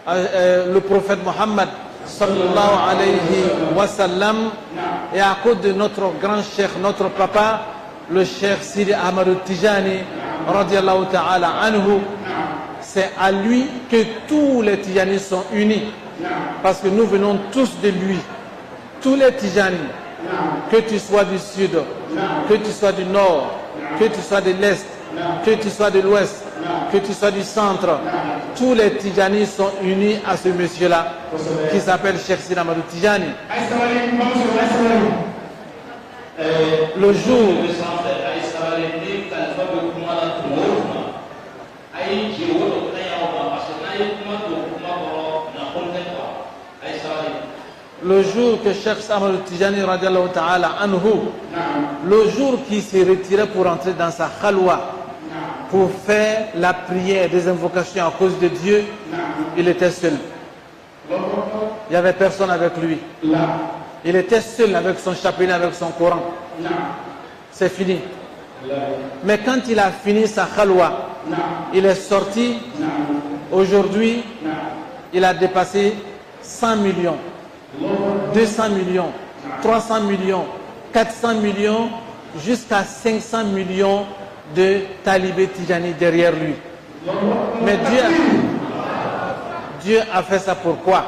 le prophète Mohammed sallallahu alayhi wa sallam, et à cause de notre grand cheikh, notre papa, le cheikh Sidi Ahmad Tijani radiallahu ta'ala anhu. C'est à lui que tous les Tijanis sont unis, parce que nous venons tous de lui. Tous les Tijanis, que tu sois du sud, que tu sois du nord, que tu sois de l'est, que tu sois de l'ouest, que tu sois du centre, tous les Tijanis sont unis à ce monsieur-là qui s'appelle Cheikh Sidi Ahmad Tijani. Le jour que Cheikh Ahmad Tijani radiallahu ta'ala anhu, le jour qu'il s'est retiré pour entrer dans sa khalwa, pour faire la prière des invocations à cause de Dieu, il était seul. Il n'y avait personne avec lui. Il était seul avec son chapelet, avec son Coran. C'est fini. Mais quand il a fini sa khalwa, il est sorti. Aujourd'hui, il a dépassé 100 millions, 200 millions, 300 millions, 400 millions, jusqu'à 500 millions de talibés Tijani derrière lui. Mais Dieu a fait ça pourquoi?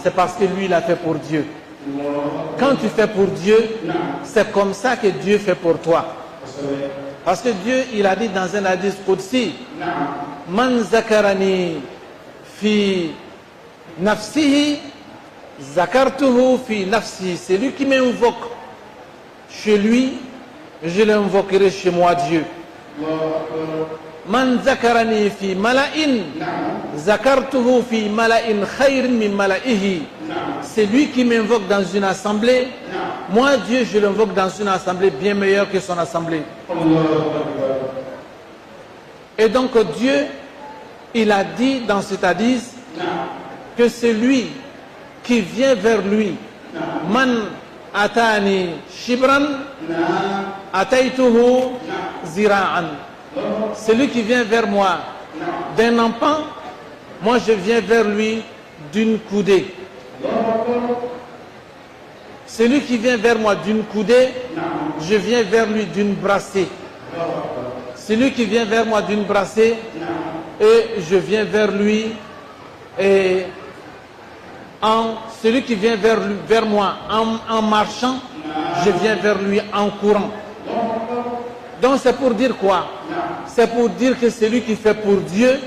C'est parce que lui, il a fait pour Dieu. Quand tu fais pour Dieu, c'est comme ça que Dieu fait pour toi. Parce que Dieu, il a dit dans un hadith Qudsi, Man zakarani fi nafsihi zakartuhu fi nafsi. C'est lui qui m'invoque chez lui, je l'invoquerai chez moi Dieu. Man zakarani fi mala'in zakartuhu fi mala'in khayrin min mala'ihi. C'est lui qui m'invoque dans une assemblée. Moi Dieu, je l'invoque dans une assemblée bien meilleure que son assemblée. Et donc Dieu, il a dit dans cet hadith que c'est lui qui vient vers lui. Man atani shibran ataituhu zira'an. Celui qui vient vers moi d'un empan, moi je viens vers lui d'une coudée. Celui qui vient vers moi d'une coudée, je viens vers lui d'une brassée. Celui qui vient vers moi d'une brassée, et je viens vers lui celui qui vient vers moi en marchant, je viens vers lui en courant. Donc c'est pour dire quoi? C'est pour dire que celui qui fait pour Dieu,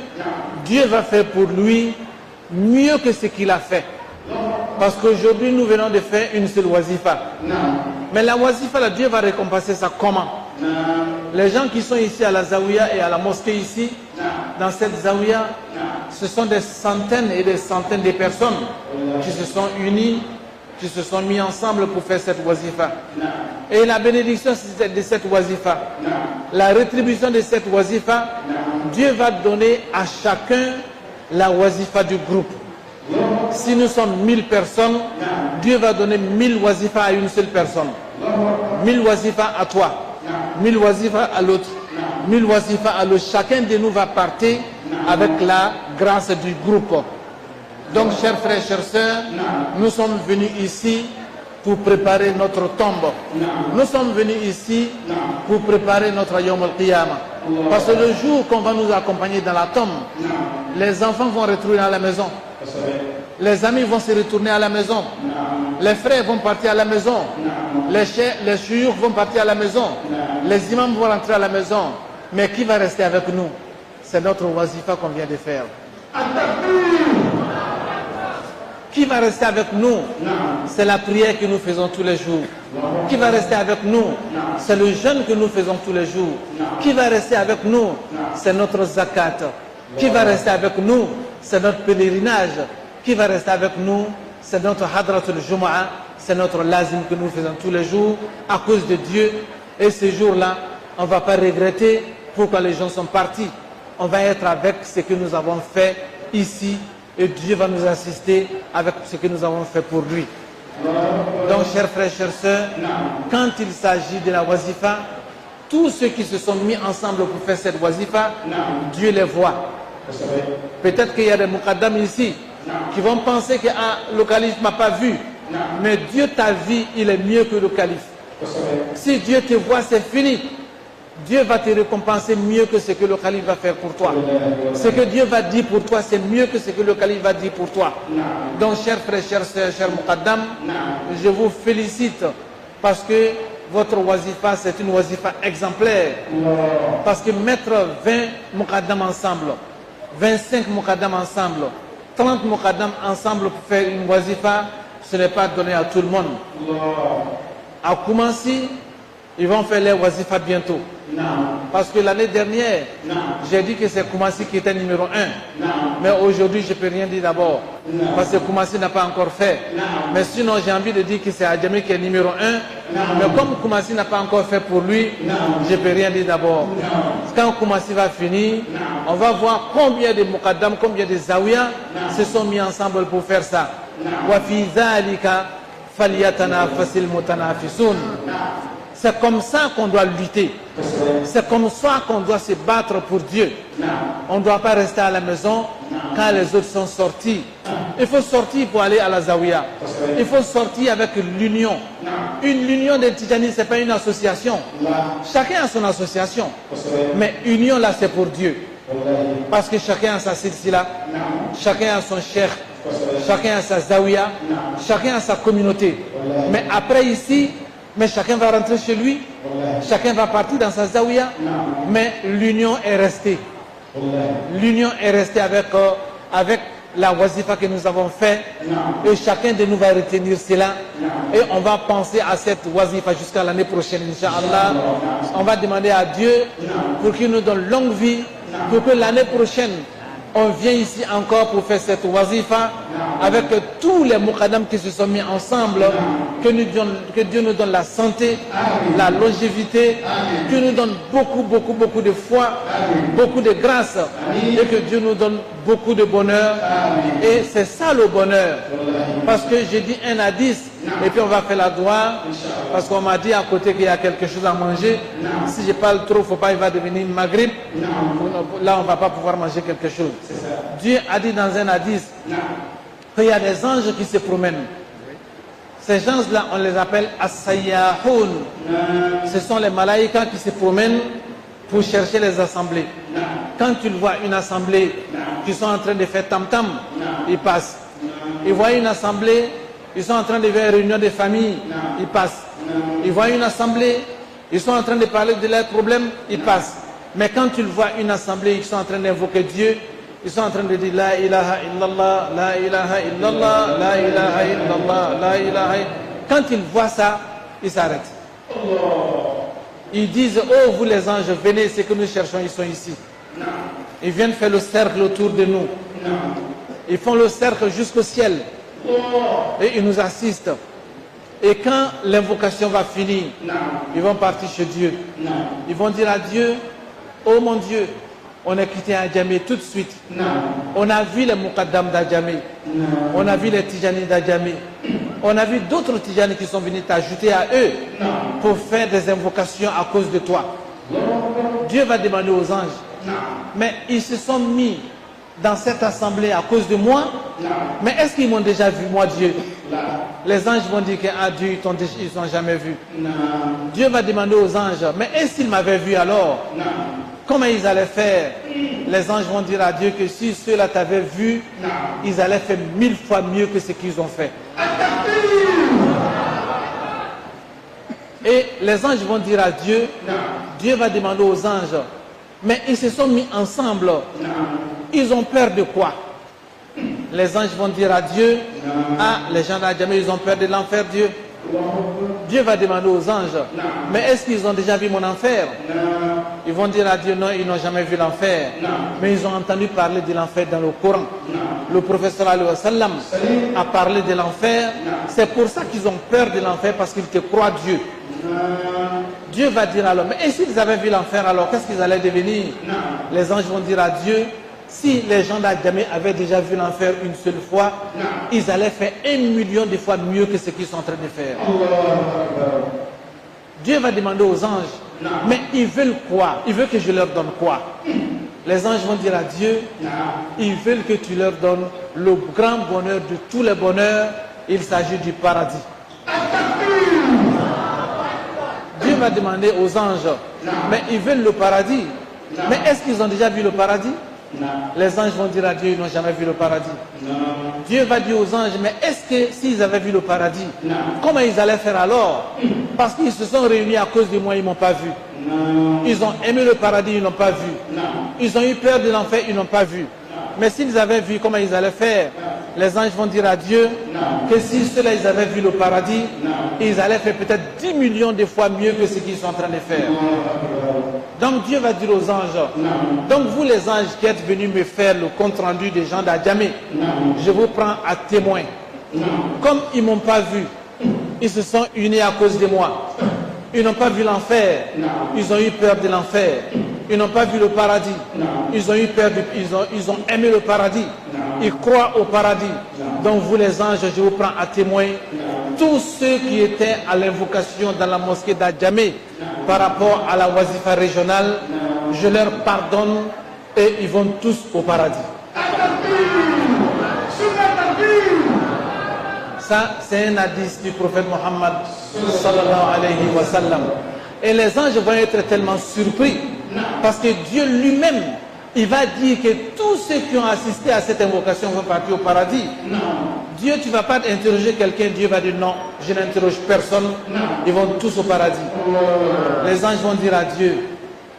Dieu va faire pour lui mieux que ce qu'il a fait. Parce qu'aujourd'hui nous venons de faire une seule wazifa. Mais la wazifa, là, Dieu va récompenser ça comment? Les gens qui sont ici à la Zawiya et à la mosquée ici, dans cette Zawiya, ce sont des centaines et des centaines de personnes qui se sont unies, qui se sont mis ensemble pour faire cette wazifa. Et la bénédiction de cette wazifa, la rétribution de cette wazifa, Dieu va donner à chacun la wazifa du groupe. Si nous sommes 1000 personnes, Dieu va donner 1000 wazifas à une seule personne. 1000 wazifas à toi, 1000 wazifas à l'autre, 1000 wazifas à l'autre. Chacun de nous va partir avec la grâce du groupe. Donc, chers frères, chères sœurs, nous sommes venus ici pour préparer notre tombe. Nous sommes venus ici pour préparer notre Yawm al-Qiyamah. Parce que le jour qu'on va nous accompagner dans la tombe, les enfants vont retourner à la maison. Les amis vont se retourner à la maison. Les frères vont partir à la maison. Les chouyours vont partir à la maison. Les imams vont rentrer à la maison. Mais qui va rester avec nous? C'est notre wazifa qu'on vient de faire. Qui va rester avec nous? C'est la prière que nous faisons tous les jours. Qui va rester avec nous? C'est le jeûne que nous faisons tous les jours. Qui va rester avec nous? C'est notre zakat. Qui va rester avec nous? C'est notre pèlerinage. Qui va rester avec nous? C'est notre hadratul Jumu'ah. C'est notre lazim que nous faisons tous les jours à cause de Dieu. Et ce jour-là, on ne va pas regretter pourquoi les gens sont partis. On va être avec ce que nous avons fait ici. Et Dieu va nous assister avec ce que nous avons fait pour lui. Donc, chers frères, chères sœurs, quand il s'agit de la wazifa, tous ceux qui se sont mis ensemble pour faire cette wazifa, Dieu les voit. Peut-être qu'il y a des muqaddam ici qui vont penser que le calife ne m'a pas vu. Mais Dieu t'a vu, il est mieux que le calife. Si Dieu te voit, c'est fini. Dieu va te récompenser mieux que ce que le calife va faire pour toi. Ce que Dieu va dire pour toi, c'est mieux que ce que le calife va dire pour toi. Donc, chers frères, chers sœurs, chers muqaddam, je vous félicite parce que votre wazifa, c'est une wazifa exemplaire. Parce que mettre 20 muqaddam ensemble, 25 muqaddam ensemble, 30 muqaddam ensemble pour faire une wazifa, ce n'est pas donné à tout le monde. À Koumassi, ils vont faire les wazifa bientôt. Parce que l'année dernière, j'ai dit que c'est Koumassi qui était numéro 1. Mais aujourd'hui, je ne peux rien dire d'abord. Parce que Koumassi n'a pas encore fait. Mais sinon, j'ai envie de dire que c'est Adjamé qui est numéro 1. Mais comme Koumassi n'a pas encore fait pour lui, je ne peux rien dire d'abord. Quand Koumassi va finir, on va voir combien de muqaddam, combien de zawiya se sont mis ensemble pour faire ça. Wa fi zalika falyatanafasil mutanafisun. C'est comme ça qu'on doit lutter. C'est comme ça qu'on doit se battre pour Dieu. On ne doit pas rester à la maison quand les autres sont sortis. Il faut sortir pour aller à la Zawiya. Il faut sortir avec l'union. L'union des Tidjanis, ce n'est pas une association. Chacun a son association. Mais union là, c'est pour Dieu. Parce que chacun a sa silsila, chacun a son cheikh, chacun a sa Zawiya, chacun a sa communauté. Mais après ici, mais chacun va rentrer chez lui, chacun va partir dans sa zawiya, mais l'union est restée. L'union est restée avec la wazifa que nous avons fait, et chacun de nous va retenir cela, et on va penser à cette wazifa jusqu'à l'année prochaine, Inch'Allah. On va demander à Dieu pour qu'il nous donne longue vie, pour que l'année prochaine, on vient ici encore pour faire cette wazifa avec tous les muqaddam qui se sont mis ensemble. Que Dieu nous donne la santé, la longévité, que nous donne beaucoup de foi, beaucoup de grâce, et que Dieu nous donne beaucoup de bonheur. Et c'est ça le bonheur. Parce que j'ai dit 1 à 10, et puis on va faire la doua, parce qu'on m'a dit à côté qu'il y a quelque chose à manger. Si je parle trop, faut pas, il va devenir maghrib. Là, on ne va pas pouvoir manger quelque chose. Dieu a dit dans 1 à 10 qu'il y a des anges qui se promènent. Ces gens-là, on les appelle as-sayyahoun. Ce sont les malaïkas qui se promènent pour chercher les assemblées. Quand tu vois une assemblée qui sont en train de faire tam-tam, ils passent. Ils voient une assemblée, ils sont en train de faire une réunion de famille, ils passent. Ils voient une assemblée, ils sont en train de parler de leurs problèmes, ils passent. Mais quand tu vois une assemblée, ils sont en train d'invoquer Dieu, ils sont en train de dire La ilaha illallah, la ilaha illallah, la ilaha illallah, la ilaha. Quand ils voient ça, ils s'arrêtent. Ils disent oh vous les anges, venez, ce que nous cherchons, ils sont ici. Ils viennent faire le cercle autour de nous. Ils font le cercle jusqu'au ciel. Et ils nous assistent. Et quand l'invocation va finir, ils vont partir chez Dieu. Ils vont dire à Dieu oh mon Dieu, on a quitté Adjamé tout de suite. On a vu les muqaddam d'Adjamé. On a vu les Tidjanis d'Adjamé. On a vu d'autres Tidjanis qui sont venus t'ajouter à eux pour faire des invocations à cause de toi. Dieu va demander aux anges, mais ils se sont mis dans cette assemblée à cause de moi, mais est-ce qu'ils m'ont déjà vu, moi Dieu? Les anges vont dire que Dieu, ils n'ont jamais vu. Dieu va demander aux anges, mais est-ce qu'ils m'avaient vu alors? Comment ils allaient faire? Les anges vont dire à Dieu que si ceux-là t'avaient vu, ils allaient faire 1000 fois mieux que ce qu'ils ont fait. Et les anges vont dire à Dieu, Dieu va demander aux anges, mais ils se sont mis ensemble. Ils ont peur de quoi? Les anges vont dire à Dieu, les gens d'Adjamé, ils ont peur de l'enfer, Dieu. Dieu va demander aux anges, mais est-ce qu'ils ont déjà vu mon enfer? Ils vont dire à Dieu, non, ils n'ont jamais vu l'enfer. Mais ils ont entendu parler de l'enfer dans le Coran. Le prophète sallallahu alayhi wa sallam a parlé de l'enfer. C'est pour ça qu'ils ont peur de l'enfer, parce qu'ils te croient Dieu. Dieu va dire alors, mais et s'ils avaient vu l'enfer alors, qu'est-ce qu'ils allaient devenir? Les anges vont dire à Dieu, si les gens d'Adjamé avaient déjà vu l'enfer une seule fois, ils allaient faire 1 million de fois mieux que ce qu'ils sont en train de faire. Dieu va demander aux anges, mais ils veulent quoi? Ils veulent que je leur donne quoi? Les anges vont dire à Dieu, ils veulent que tu leur donnes le grand bonheur de tous les bonheurs. Il s'agit du paradis. Dieu va demander aux anges, mais ils veulent le paradis. Mais est-ce qu'ils ont déjà vu le paradis? Les anges vont dire à Dieu, ils n'ont jamais vu le paradis. Dieu va dire aux anges, mais est-ce que s'ils avaient vu le paradis, comment ils allaient faire alors? Parce qu'ils se sont réunis à cause de moi, ils ne m'ont pas vu. Ils ont aimé le paradis, ils n'ont pas vu. Ils ont eu peur de l'enfer, ils n'ont pas vu. Mais s'ils avaient vu comment ils allaient faire, les anges vont dire à Dieu que si ceux-là ils avaient vu le paradis, ils allaient faire peut-être 10 millions de fois mieux que ce qu'ils sont en train de faire. Donc Dieu va dire aux anges, donc vous les anges qui êtes venus me faire le compte rendu des gens d'Adjamé, je vous prends à témoin. Comme ils ne m'ont pas vu, ils se sont unis à cause de moi. Ils n'ont pas vu l'enfer, ils ont eu peur de l'enfer. Ils n'ont pas vu le paradis, ils ont eu peur, ils ont aimé le paradis. Ils croient au paradis. Donc vous les anges, je vous prends à témoin. Tous ceux qui étaient à l'invocation dans la mosquée d'Adjamé par rapport à la wazifa régionale, je leur pardonne et ils vont tous au paradis. Ça, c'est un hadith du prophète Mohammed sallallahu alayhi wa sallam. Et les anges vont être tellement surpris parce que Dieu lui-même, il va dire que tous ceux qui ont assisté à cette invocation vont partir au paradis. Dieu, tu ne vas pas interroger quelqu'un, Dieu va dire non, je n'interroge personne, ils vont tous au paradis. Les anges vont dire à Dieu,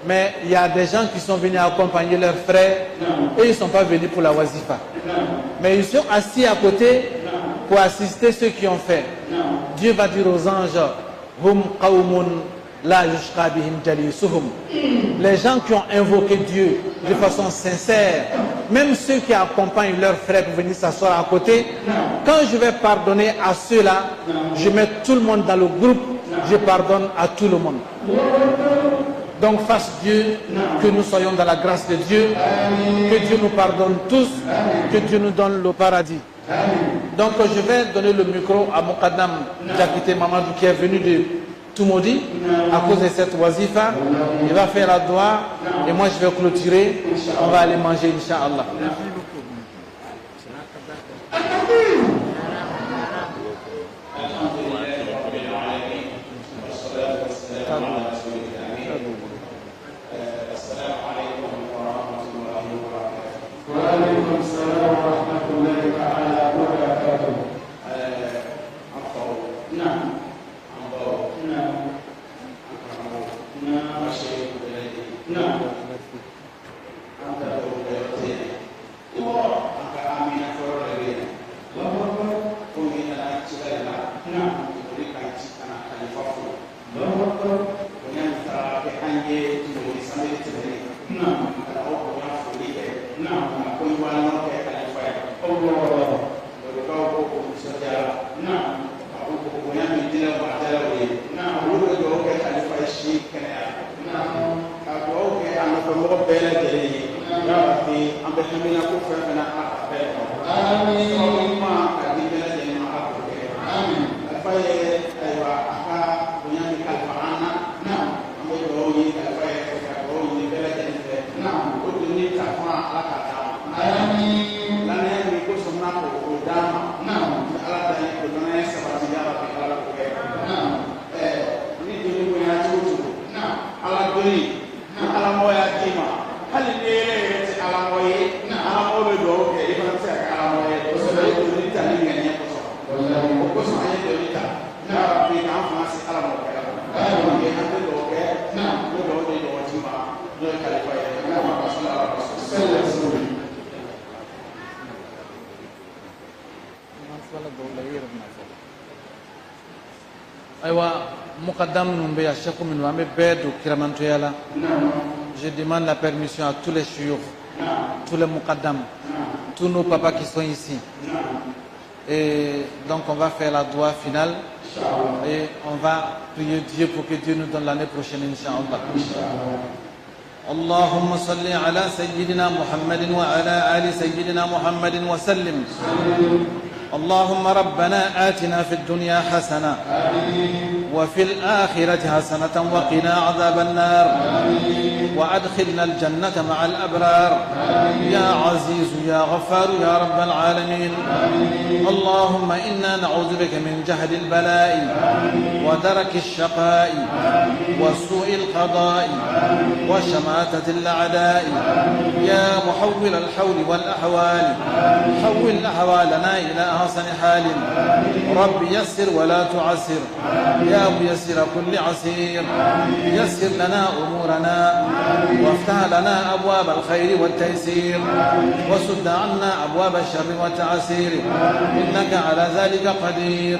mais il y a des gens qui sont venus accompagner leurs frères et ils ne sont pas venus pour la wazifa. Mais ils sont assis à côté pour assister ceux qui ont fait. Dieu va dire aux anges, hum qawmun la yushqa bihim jalisuhum. Les gens qui ont invoqué Dieu de façon sincère, même ceux qui accompagnent leurs frères pour venir s'asseoir à côté, quand je vais pardonner à ceux-là, je mets tout le monde dans le groupe, je pardonne à tout le monde. Donc fasse Dieu que nous soyons dans la grâce de Dieu, que Dieu nous pardonne tous, que Dieu nous donne le paradis. Donc je vais donner le micro à Moukadam Diakité Mamadou qui est venu de Toumoudi à cause de cette wazifa. Il va faire la doua et moi je vais clôturer. On va aller manger, Inch'Allah. Je demande la permission à tous les chiours, tous les muqaddam, tous nos papas qui sont ici. Et donc on va faire la doua finale et on va prier Dieu pour que Dieu nous donne l'année prochaine, Inch'Allah. اللهم صل على سيدنا محمد وعلى آل سيدنا محمد وسلم. اللهم ربنا آتنا في الدنيا حسنة وفي الآخرة حسنة وقنا عذاب النار وأدخلنا الجنة مع الأبرار يا عزيز يا غفار يا رب العالمين. اللهم إنا نعوذ بك من جهد البلاء ودرك الشقاء وسوء القضاء وشماتة الأعداء يا محول الحول والأحوال حول أحوالنا إلى أحسن حال. رب يسر ولا تعسر يا ميسر كل عسير. يسر لنا أمورنا وافتح لنا أبواب الخير والتيسير وسد عنا أبواب الشر والتعسير إنك على ذلك قدير.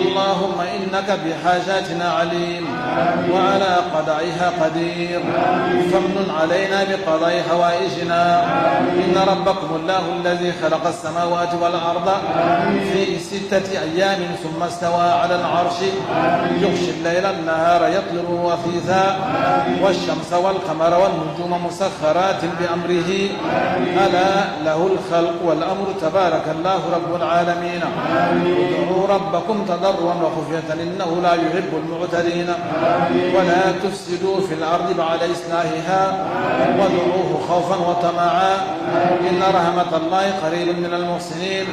اللهم إنك بحاجاتنا عليم وعلى قضائها قدير فامنن علينا بقضاء حوائجنا. إن ربكم الله الذي خلق السماوات والأرض في 6 أيام ثم استوى على العرش يغشي الليل النهار يطلبه وثيثا والشمس والقمر والنجوم مسخرات بأمره ألا له الخلق والأمر تبارك الله رب العالمين. ادعوا ربكم تضرعا وخفية إنه لا يحب المعتدين ولا تفسدوا في الأرض بعد إصلاحها وادعوه خوفا وطمعا إن رحمة الله قريب من المحسنين.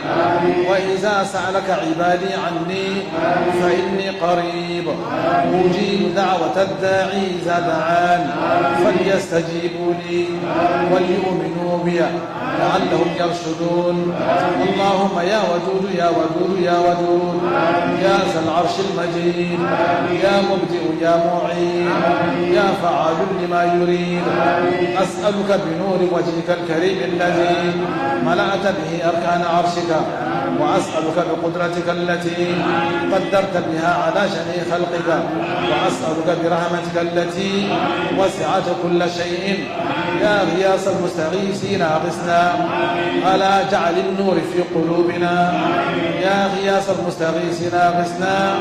وإذا سألك عبادي عني فإني قريب أجيب دعوة الداعي إذا دعان فليستجيبوا لي وليؤمنوا بي لعلهم يرشدون. اللهم يا ودود يا ودود يا ودود يا ذا العرش المجيد يا مبدئ يا معين يا فعال لما يريد أسألك بنور وجهك الكريم الذي ملأت به أركان عرشك وأسألك بقدرتك التي قدرت بها على جميع خلقك وأسألك برحمتك التي وسعت كل شيء يا غياث المستغيثين أغثنا على جعل النور في قلوبنا يا غياث المستغيثين أغثنا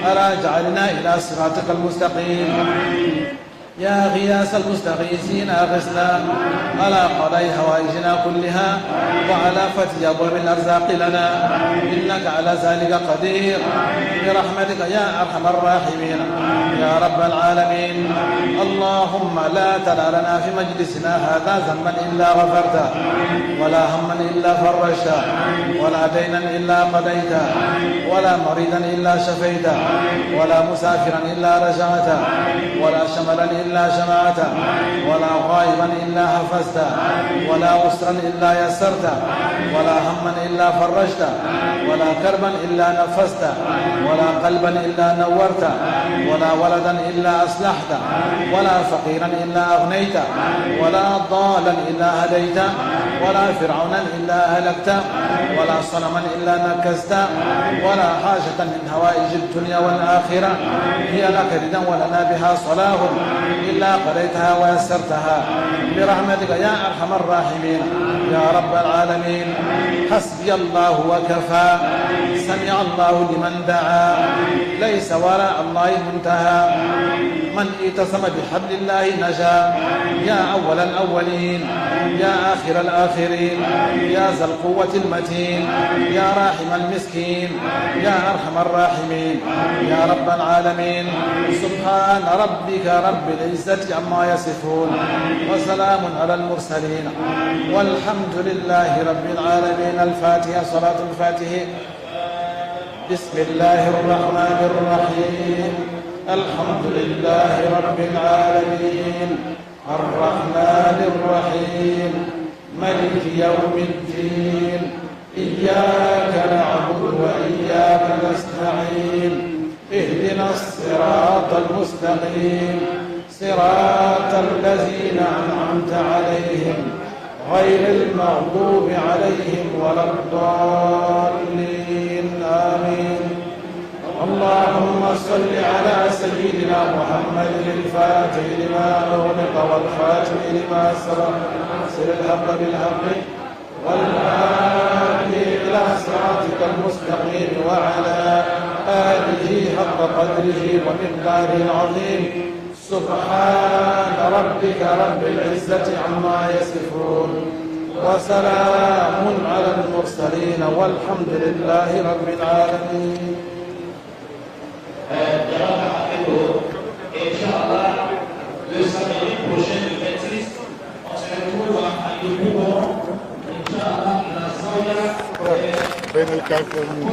على جعلنا إلى صراطك المستقيم يا غياث المستغيثين أغثنا على قضاء حوائجنا كلها وعلى فتح أبواب الأرزاق لنا إنك على ذلك قدير برحمتك يا أرحم الراحمين يا رب العالمين. اللهم لا تدع لنا في مجلسنا هذا ذنبا إلا غفرته ولا هما إلا فرجته ولا دينا إلا قضيته ولا مريضا إلا شفيته ولا مسافرا إلا رجعته ولا شملا إلا جمعته ولا غائبا إلا حفظته ولا أسرا إلا يسرته ولا هما إلا فرجته ولا كربا إلا نفسته ولا قلبا إلا نورته ولا ولدا إلا أصلحته ولا فقيرا إلا أغنيته ولا ضالا إلا هديته ولا فرعونا إلا أهلكته ولا صنما إلا نكسته ولا حاجة من هوائج الدنيا والآخرة هي لك ردا ولنا بها صلاح إلا قضيتها ويسرتها برحمتك يا أرحم الراحمين يا رب العالمين. حسبي الله وكفى سمع الله لمن دعا ليس وراء الله منتهى من اتصم بحبل الله نجا يا أول الأولين يا آخر الآخرين يا ذا القوة المتين يا راحم المسكين يا أرحم الراحمين يا رب العالمين. سبحان ربك رب العزة عما يصفون وسلام على المرسلين والحمد لله رب العالمين. الفاتحة صلاة الفاتحة. بسم الله الرحمن الرحيم الحمد لله رب العالمين الرحمن الرحيم ملك يوم الدين إياك نعبد وإياك نستعين اهدنا الصراط المستقيم صراط الذين أنعمت عليهم غير المغضوب عليهم ولا الضالين آمين. اللهم صل على سيدنا محمد الفاتح لما أغلق والخاتم لما سبق ناصر الحق بالحق والهادي إلى صراطك المستقيم وعلى آله حق قدره ومقداره العظيم. سبحان ربك رب العزة عما يصفون وسلام على المرسلين والحمد لله رب العالمين. بين الكافرين